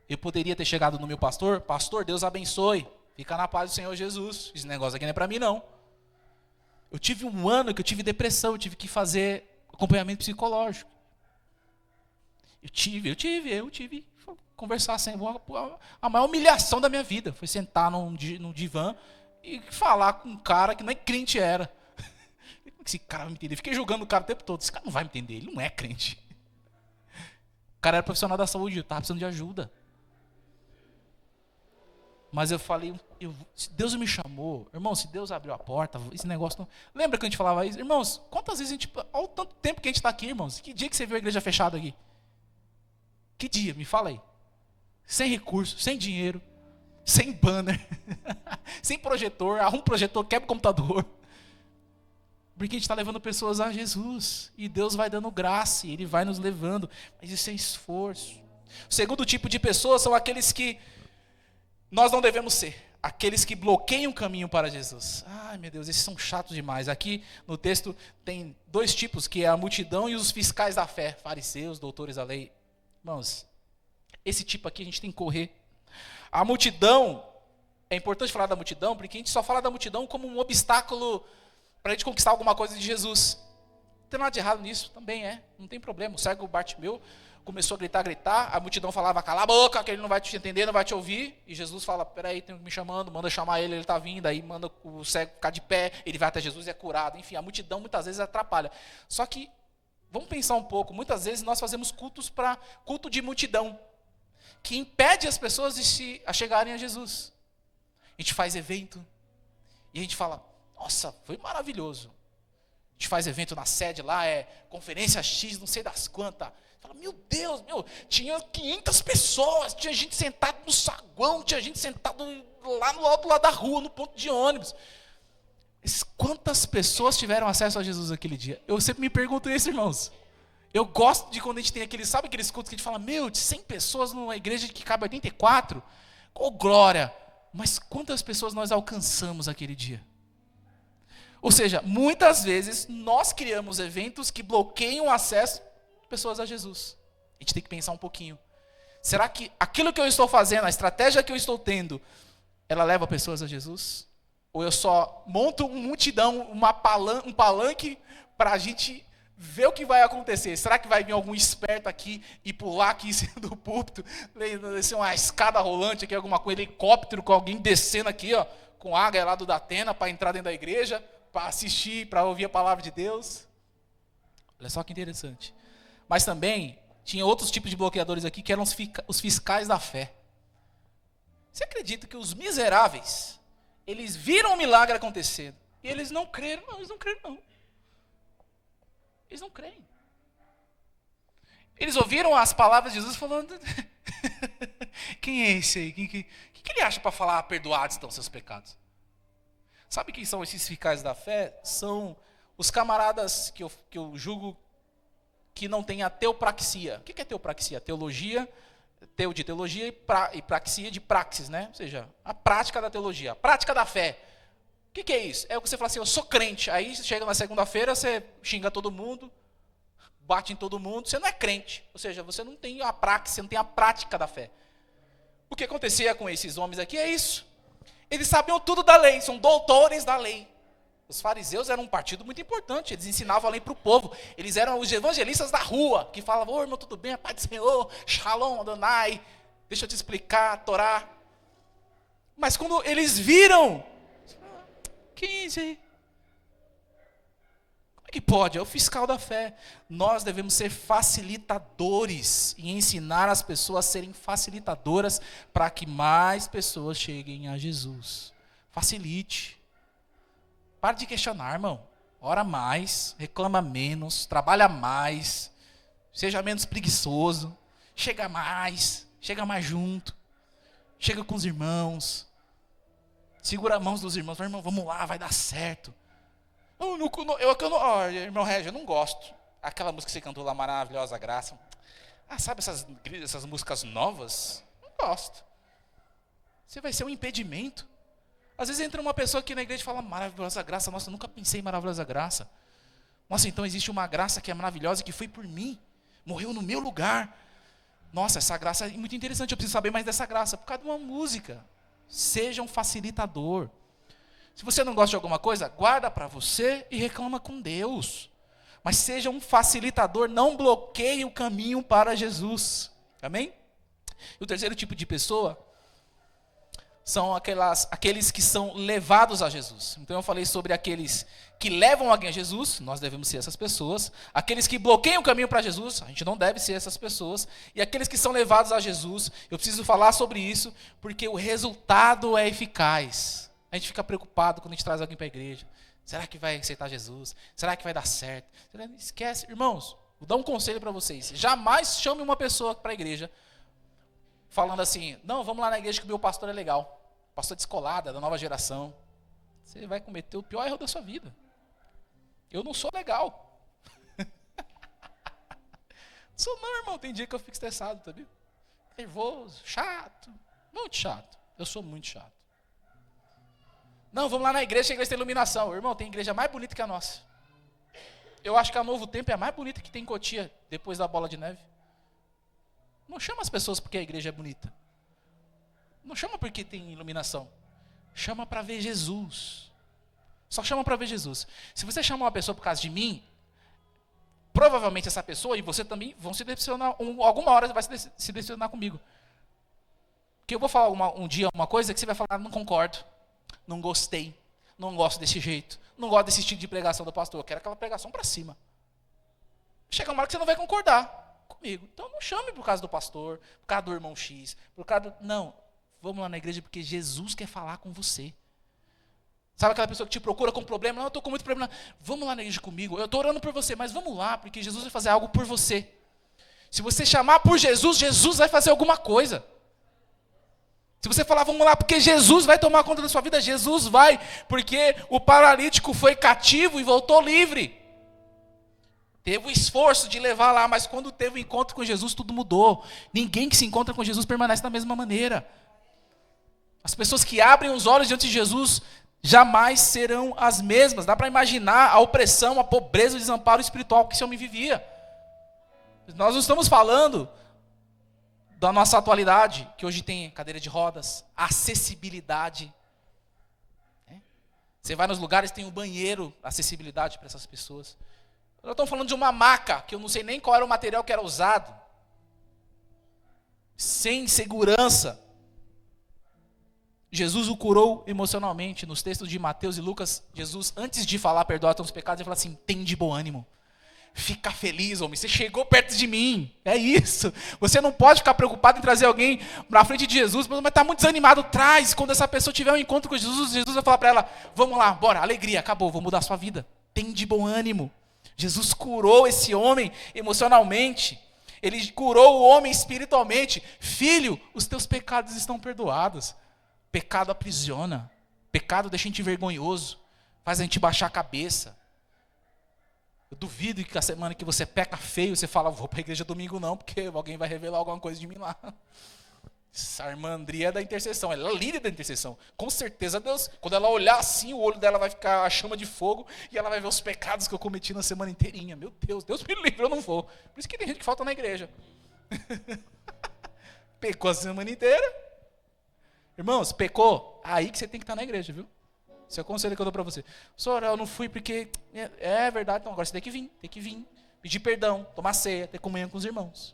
Eu poderia ter chegado no meu pastor, Deus abençoe, fica na paz do Senhor Jesus. Esse negócio aqui não é para mim, não. Eu tive um ano que eu tive depressão, eu tive que fazer acompanhamento psicológico. Eu tive. Conversar assim, a maior humilhação da minha vida foi sentar num divã e falar com um cara que nem crente era. Esse cara vai me entender? Fiquei julgando o cara o tempo todo. Esse cara não vai me entender, ele não é crente. O cara era profissional da saúde, eu estava precisando de ajuda. Mas eu falei, se Deus me chamou, irmão, se Deus abriu a porta, esse negócio não... Lembra que a gente falava isso? Irmãos, quantas vezes a gente... Olha o tanto tempo que a gente está aqui, irmãos. Que dia que você viu a igreja fechada aqui? Que dia? Me fala aí. Sem recurso, sem dinheiro, sem banner, sem projetor, arruma um projetor, quebra o computador. Porque a gente está levando pessoas a Jesus. E Deus vai dando graça, e Ele vai nos levando. Mas isso é esforço. O segundo tipo de pessoas são aqueles que nós não devemos ser. Aqueles que bloqueiam o caminho para Jesus. Ai, meu Deus, esses são chatos demais. Aqui no texto tem 2 tipos, que é a multidão e os fiscais da fé. Fariseus, doutores da lei. Irmãos, esse tipo aqui a gente tem que correr. A multidão É importante falar da multidão, porque a gente só fala da multidão como um obstáculo para a gente conquistar alguma coisa de Jesus. Não tem nada de errado nisso, também não tem problema. O cego Bartimeu começou a gritar, a multidão falava, cala a boca, que ele não vai te entender, não vai te ouvir. E Jesus fala, peraí, tem me chamando, manda chamar ele está vindo, aí manda o cego ficar de pé, ele vai até Jesus e é curado. Enfim, a multidão muitas vezes atrapalha. Só que, vamos pensar um pouco, muitas vezes nós fazemos culto de multidão, que impede as pessoas de a chegarem a Jesus. A gente faz evento, e a gente fala, nossa, foi maravilhoso. A gente faz evento na sede lá, conferência X, não sei das quantas. Fala, meu Deus, tinha 500 pessoas, tinha gente sentada no saguão, tinha gente sentada lá no alto lado da rua, no ponto de ônibus. Quantas pessoas tiveram acesso a Jesus aquele dia? Eu sempre me pergunto isso, irmãos. Eu gosto de quando a gente tem sabe aqueles cultos que a gente fala, de 100 pessoas numa igreja que cabe 84? Oh, glória! Mas quantas pessoas nós alcançamos aquele dia? Ou seja, muitas vezes nós criamos eventos que bloqueiam o acesso de pessoas a Jesus. A gente tem que pensar um pouquinho. Será que aquilo que eu estou fazendo, a estratégia que eu estou tendo, ela leva pessoas a Jesus? Ou eu só monto uma multidão, um palanque para a gente ver o que vai acontecer? Será que vai vir algum esperto aqui e pular aqui em cima do púlpito, descer uma escada rolante aqui, alguma coisa, helicóptero com alguém descendo aqui, com águia lá do Datena para entrar dentro da igreja, para assistir, para ouvir a palavra de Deus? Olha só que interessante. Mas também tinha outros tipos de bloqueadores aqui, que eram os fiscais da fé. Você acredita que os miseráveis, eles viram o milagre acontecendo, e eles não creram? Não, eles não creram não. Eles não creem. Eles ouviram as palavras de Jesus falando, quem é esse aí? O que ele acha para falar, perdoados estão seus pecados? Sabe quem são esses fiscais da fé? São os camaradas que eu julgo que não têm a teopraxia. O que é teopraxia? Teologia, de teologia e praxia de praxis, né? Ou seja, a prática da teologia, a prática da fé. O que é isso? É o que você fala assim, eu sou crente. Aí você chega na segunda-feira, você xinga todo mundo, bate em todo mundo, você não é crente. Ou seja, você não tem a praxis, você não tem a prática da fé. O que acontecia com esses homens aqui é isso. Eles sabiam tudo da lei, são doutores da lei. Os fariseus eram um partido muito importante, eles ensinavam a lei para o povo. Eles eram os evangelistas da rua, que falavam, ô irmão, tudo bem, a paz do Senhor, Shalom, Adonai, deixa eu te explicar, a Torá. Mas quando eles viram, quem é esse aí? Como é que pode? É o fiscal da fé. Nós devemos ser facilitadores e ensinar as pessoas a serem facilitadoras para que mais pessoas cheguem a Jesus. Facilite. Para de questionar, irmão. Ora mais, reclama menos, trabalha mais, seja menos preguiçoso, chega mais junto, chega com os irmãos, segura as mãos dos irmãos, fala, irmão, vamos lá, vai dar certo. Irmão Régio, eu não gosto. Aquela música que você cantou lá, Maravilhosa Graça. Sabe essas músicas novas? Não gosto. Você vai ser um impedimento. Às vezes entra uma pessoa aqui na igreja e fala, maravilhosa graça, nossa, eu nunca pensei em maravilhosa graça. Nossa, então existe uma graça que é maravilhosa, que foi por mim, morreu no meu lugar. Nossa, essa graça é muito interessante, eu preciso saber mais dessa graça, por causa de uma música. Seja um facilitador. Se você não gosta de alguma coisa, guarda para você e reclama com Deus. Mas seja um facilitador, não bloqueie o caminho para Jesus. Amém? E o terceiro tipo de pessoa são aqueles que são levados a Jesus. Então eu falei sobre aqueles que levam alguém a Jesus, nós devemos ser essas pessoas. Aqueles que bloqueiam o caminho para Jesus, a gente não deve ser essas pessoas. E aqueles que são levados a Jesus, eu preciso falar sobre isso, porque o resultado é eficaz. A gente fica preocupado quando a gente traz alguém para a igreja. Será que vai aceitar Jesus? Será que vai dar certo? Esquece. Irmãos, vou dar um conselho para vocês. Jamais chame uma pessoa para a igreja falando assim, não, vamos lá na igreja que o meu pastor é legal. Pastor descolada, da nova geração. Você vai cometer o pior erro da sua vida. Eu não sou legal. Sou não, irmão. Tem dia que eu fico estressado, tá vendo? Nervoso, chato. Muito chato. Eu sou muito chato. Não, vamos lá na igreja, a igreja tem iluminação. Irmão, tem igreja mais bonita que a nossa. Eu acho que a Novo Tempo é a mais bonita que tem em Cotia, depois da Bola de Neve. Não chama as pessoas porque a igreja é bonita. Não chama porque tem iluminação. Chama para ver Jesus. Só chama para ver Jesus. Se você chama uma pessoa por causa de mim, provavelmente essa pessoa e você também vão se decepcionar. Alguma hora vai se decepcionar comigo. Porque eu vou falar um dia uma coisa que você vai falar, não concordo, não gostei, não gosto desse jeito, não gosto desse estilo de pregação do pastor, eu quero aquela pregação para cima. Chega uma hora que você não vai concordar comigo. Então não chame por causa do pastor, por causa do irmão X, por causa do... Não, vamos lá na igreja porque Jesus quer falar com você. Sabe aquela pessoa que te procura com problema? Não, eu estou com muito problema. Vamos lá na igreja comigo, eu estou orando por você, mas vamos lá, porque Jesus vai fazer algo por você. Se você chamar por Jesus, Jesus vai fazer alguma coisa. Se você falar, vamos lá, porque Jesus vai tomar conta da sua vida, Jesus vai, porque o paralítico foi cativo e voltou livre. Teve o esforço de levar lá, mas quando teve o encontro com Jesus, tudo mudou. Ninguém que se encontra com Jesus permanece da mesma maneira. As pessoas que abrem os olhos diante de Jesus jamais serão as mesmas. Dá para imaginar a opressão, a pobreza, o desamparo espiritual que esse homem vivia. Nós não estamos falando da nossa atualidade, que hoje tem cadeira de rodas, acessibilidade. Você vai nos lugares, tem um banheiro, acessibilidade para essas pessoas. Nós estamos falando de uma maca, que eu não sei nem qual era o material que era usado. Sem segurança. Jesus o curou emocionalmente. Nos textos de Mateus e Lucas, Jesus, antes de falar, perdoa os pecados, ele fala assim, tem de bom ânimo. Fica feliz, homem, você chegou perto de mim. É isso. Você não pode ficar preocupado em trazer alguém na frente de Jesus, mas está muito desanimado. Traz, quando essa pessoa tiver um encontro com Jesus, Jesus vai falar para ela, vamos lá, bora, alegria, acabou, vou mudar a sua vida. Tem de bom ânimo. Jesus curou esse homem emocionalmente. Ele curou o homem espiritualmente. Filho, os teus pecados estão perdoados. Pecado aprisiona. Pecado deixa a gente vergonhoso. Faz a gente baixar a cabeça. Eu duvido que a semana que você peca feio, você fala, vou para a igreja domingo não, porque alguém vai revelar alguma coisa de mim lá. Essa irmã Andria é da intercessão, ela é líder da intercessão. Com certeza Deus, quando ela olhar assim, o olho dela vai ficar a chama de fogo e ela vai ver os pecados que eu cometi na semana inteirinha. Meu Deus, Deus me livre, eu não vou. Por isso que tem gente que falta na igreja. Pecou a semana inteira. Irmãos, pecou, aí que você tem que estar na igreja, viu? Esse é o conselho que eu dou para você. Senhor, eu não fui porque... É verdade, então agora você tem que vir. Pedir perdão, tomar ceia, ter comunhão com os irmãos.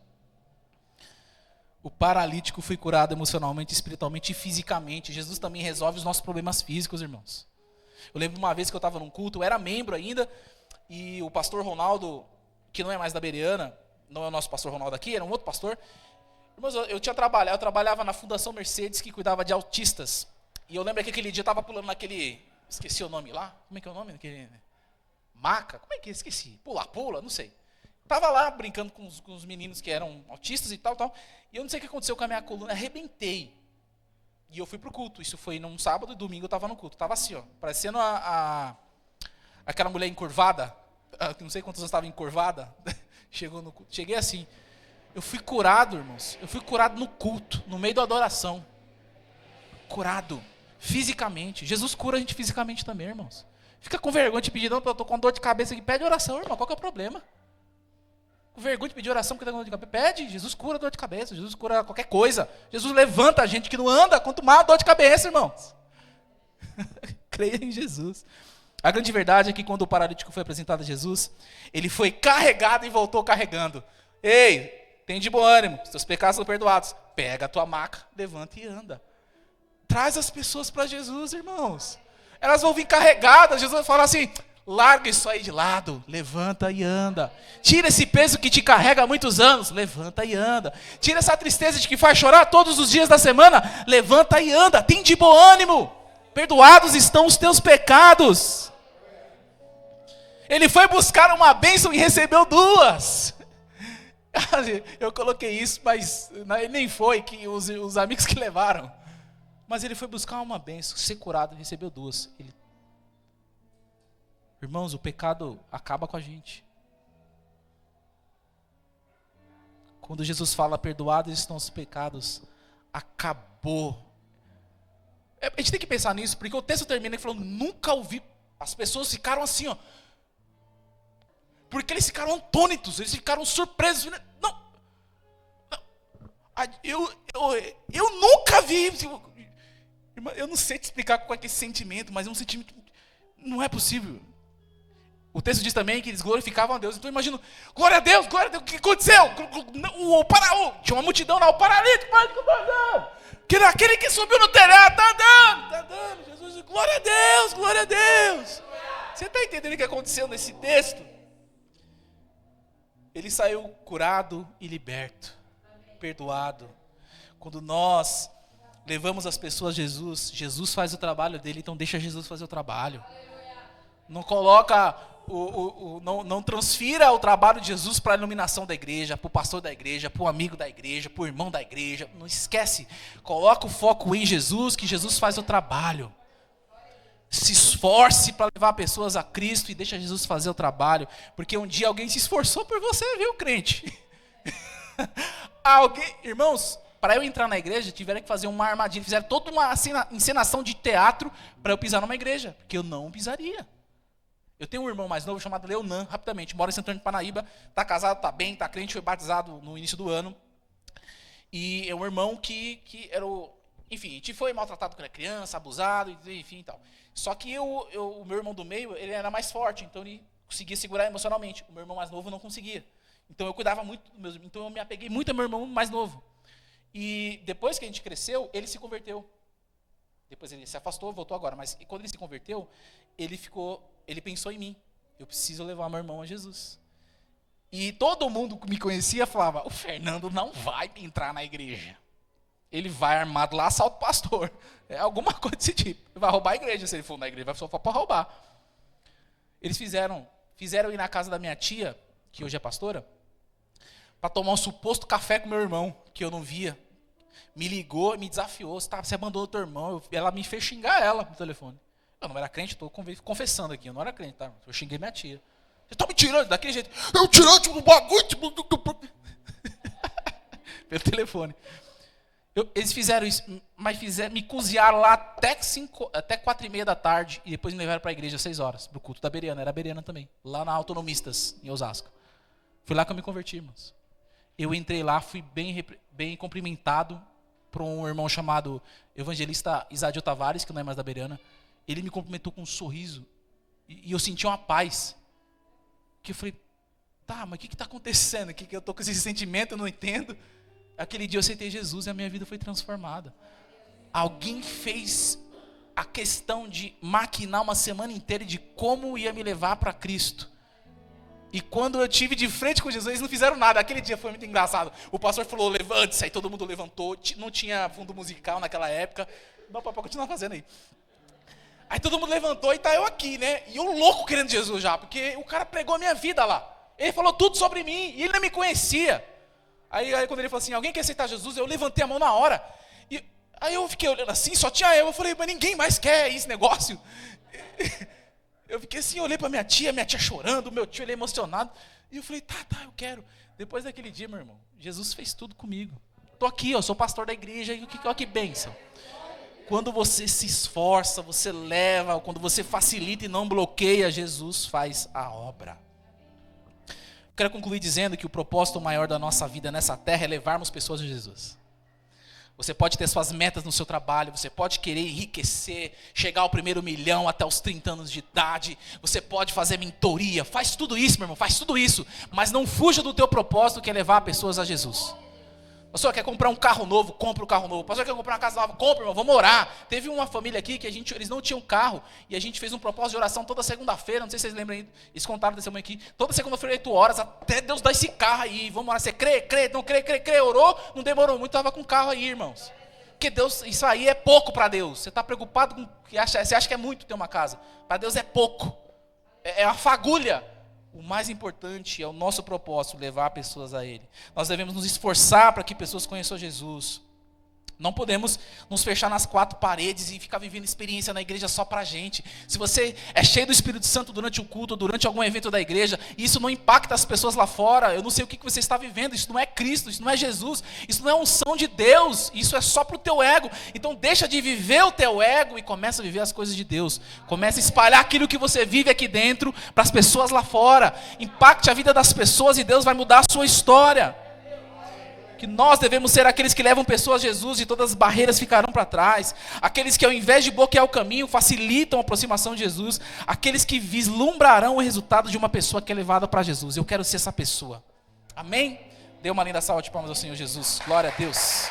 O paralítico foi curado emocionalmente, espiritualmente e fisicamente. Jesus também resolve os nossos problemas físicos, irmãos. Eu lembro uma vez que eu estava num culto, eu era membro ainda, e o pastor Ronaldo, que não é mais da Bereana, não é o nosso pastor Ronaldo aqui, era um outro pastor. Irmãos, eu trabalhava na Fundação Mercedes, que cuidava de autistas. E eu lembro que aquele dia eu estava pulando naquele... Esqueci o nome lá. Como é que é o nome? Naquele... Maca? Como é que é? Esqueci. Pula, não sei. Estava lá brincando com os meninos que eram autistas e tal. E eu não sei o que aconteceu com a minha coluna. Arrebentei. E eu fui pro culto. Isso foi num sábado e domingo eu estava no culto. Estava assim, ó. Parecendo aquela mulher encurvada. Não sei quantos anos estava encurvada. Chegou no culto. Cheguei assim. Eu fui curado, irmãos. Eu fui curado no culto. No meio da adoração. Curado. Fisicamente. Jesus cura a gente fisicamente também, irmãos. Fica com vergonha de pedir, não, eu estou com dor de cabeça aqui. Pede oração, irmão. Qual que é o problema? Com vergonha de pedir oração porque está com dor de cabeça. Pede. Jesus cura a dor de cabeça. Jesus cura qualquer coisa. Jesus levanta a gente que não anda. Quanto mais dor de cabeça, irmãos. Creia em Jesus. A grande verdade é que quando o paralítico foi apresentado a Jesus, ele foi carregado e voltou carregando. Ei, tem de bom ânimo. Seus pecados são perdoados. Pega a tua maca, levanta e anda. Traz as pessoas para Jesus, irmãos. Elas vão vir carregadas. Jesus vai falar assim, larga isso aí de lado, levanta e anda. Tira esse peso que te carrega há muitos anos, levanta e anda. Tira essa tristeza de que faz chorar todos os dias da semana, levanta e anda. Tem de bom ânimo. Perdoados estão os teus pecados. Ele foi buscar uma bênção e recebeu duas. Eu coloquei isso, mas nem foi que os amigos que levaram. Mas ele foi buscar uma bênção, ser curado, recebeu duas. Irmãos, o pecado acaba com a gente. Quando Jesus fala, perdoados estão os pecados, acabou. A gente tem que pensar nisso, porque o texto termina falando, nunca ouvi. As pessoas ficaram assim, ó. Porque eles ficaram atônitos, eles ficaram surpresos. Não. Eu nunca vi. Irmã, eu não sei te explicar qual é esse sentimento, mas é um sentimento... Não é possível. O texto diz também que eles glorificavam a Deus. Então eu imagino, glória a Deus, o que aconteceu? Tinha uma multidão lá, o paralítico tá andando. Aquele que subiu no telhado, tá andando. Jesus, glória a Deus. Você está entendendo o que aconteceu nesse texto? Ele saiu curado e liberto, perdoado. Quando nós levamos as pessoas a Jesus, Jesus faz o trabalho dele, então deixa Jesus fazer o trabalho. Não coloca, não transfira o trabalho de Jesus para a iluminação da igreja, para o pastor da igreja, para o amigo da igreja, para o irmão da igreja. Não esquece, coloca o foco em Jesus, que Jesus faz o trabalho. Se esforce para levar pessoas a Cristo e deixa Jesus fazer o trabalho, porque um dia alguém se esforçou por você, viu, crente? Irmãos, para eu entrar na igreja, tiveram que fazer uma armadilha, fizeram toda uma encenação de teatro para eu pisar numa igreja, porque eu não pisaria. Eu tenho um irmão mais novo chamado Leonan, rapidamente, mora em Santana de Parnaíba, está casado, está bem, está crente, foi batizado no início do ano. E é um irmão que era enfim, a gente foi maltratado quando era criança, abusado, enfim e tal. Só que o meu irmão do meio, ele era mais forte, então ele conseguia segurar emocionalmente. O meu irmão mais novo não conseguia. Então eu cuidava muito dos meus, então eu me apeguei muito ao meu irmão mais novo. E depois que a gente cresceu, ele se converteu. Depois ele se afastou, voltou agora. Mas quando ele se converteu, ele pensou em mim. Eu preciso levar meu irmão a Jesus. E todo mundo que me conhecia falava, o Fernando não vai entrar na igreja. Ele vai armado lá, assalta o pastor. É alguma coisa desse tipo. Ele vai roubar a igreja se ele for na igreja, vai só para roubar. Eles fizeram ir na casa da minha tia, que hoje é pastora, para tomar um suposto café com meu irmão, que eu não via. Me ligou, me desafiou, você abandonou teu irmão. Ela me fez xingar ela no telefone. Eu não era crente, estou confessando aqui, eu não era crente, tá? Eu xinguei minha tia. Você está me tirando daquele jeito. Eu tirante do bagulho. Pelo telefone. Eles fizeram isso, mas me cozinharam lá até 4:30 da tarde e depois me levaram para a igreja às 6 horas, para o culto da Bereana. Era Bereana também, lá na Autonomistas, em Osasco. Foi lá que eu me converti, irmãos. Eu entrei lá, fui bem cumprimentado por um irmão chamado evangelista Isadio Tavares, que não é mais da Bereana. Ele me cumprimentou com um sorriso e eu senti uma paz. Que eu falei, tá, mas o que está acontecendo? Que eu estou com esse sentimento, eu não entendo. Aquele dia eu aceitei Jesus e a minha vida foi transformada. Alguém fez a questão de maquinar uma semana inteira de como ia me levar para Cristo. E quando eu tive de frente com Jesus, eles não fizeram nada. Aquele dia foi muito engraçado. O pastor falou, levante-se. Aí todo mundo levantou. Não tinha fundo musical naquela época. Não, papai, continua fazendo aí. Aí todo mundo levantou e tá eu aqui, né? E eu louco querendo Jesus já, porque o cara pregou a minha vida lá. Ele falou tudo sobre mim e ele não me conhecia. Aí quando ele falou assim, alguém quer aceitar Jesus? Eu levantei a mão na hora. E aí eu fiquei olhando assim, só tinha eu. Eu falei, mas ninguém mais quer esse negócio. Eu fiquei assim, olhei para minha tia chorando, meu tio ele emocionado. E eu falei, tá, eu quero. Depois daquele dia, meu irmão, Jesus fez tudo comigo. Tô aqui, eu sou pastor da igreja, e olha que bênção. Quando você se esforça, você leva, quando você facilita e não bloqueia, Jesus faz a obra. Quero concluir dizendo que o propósito maior da nossa vida nessa terra é levarmos pessoas a Jesus. Você pode ter suas metas no seu trabalho, você pode querer enriquecer, chegar ao 1º milhão até os 30 anos de idade, você pode fazer mentoria, faz tudo isso, meu irmão, faz tudo isso, mas não fuja do teu propósito que é levar pessoas a Jesus. Pastor, quer comprar um carro novo? Compra um carro novo. Pastor, quer comprar uma casa nova? Compra, irmão, vamos orar. Teve uma família aqui que eles não tinham carro e a gente fez um propósito de oração toda segunda-feira, não sei se vocês lembram aí, eles contaram dessa manhã aqui, toda segunda-feira 8 horas, até Deus dar esse carro aí, vamos orar, você crê, não crê, orou, não demorou muito, estava com o carro aí, irmãos. Porque Deus, isso aí é pouco para Deus, você está preocupado com, você acha que é muito ter uma casa, para Deus é pouco, é uma fagulha. O mais importante é o nosso propósito, levar pessoas a Ele. Nós devemos nos esforçar para que pessoas conheçam Jesus. Não podemos nos fechar nas 4 paredes e ficar vivendo experiência na igreja só para a gente. Se você é cheio do Espírito Santo durante o culto, durante algum evento da igreja, e isso não impacta as pessoas lá fora, eu não sei o que você está vivendo, isso não é Cristo, isso não é Jesus, isso não é unção de Deus, isso é só para o teu ego. Então deixa de viver o teu ego e começa a viver as coisas de Deus. Começa a espalhar aquilo que você vive aqui dentro para as pessoas lá fora. Impacte a vida das pessoas e Deus vai mudar a sua história. que nós devemos ser aqueles que levam pessoas a Jesus e todas as barreiras ficarão para trás, aqueles que ao invés de bloquear o caminho, facilitam a aproximação de Jesus, aqueles que vislumbrarão o resultado de uma pessoa que é levada para Jesus. Eu quero ser essa pessoa. Amém? Dê uma linda salva de palmas ao Senhor Jesus. Glória a Deus.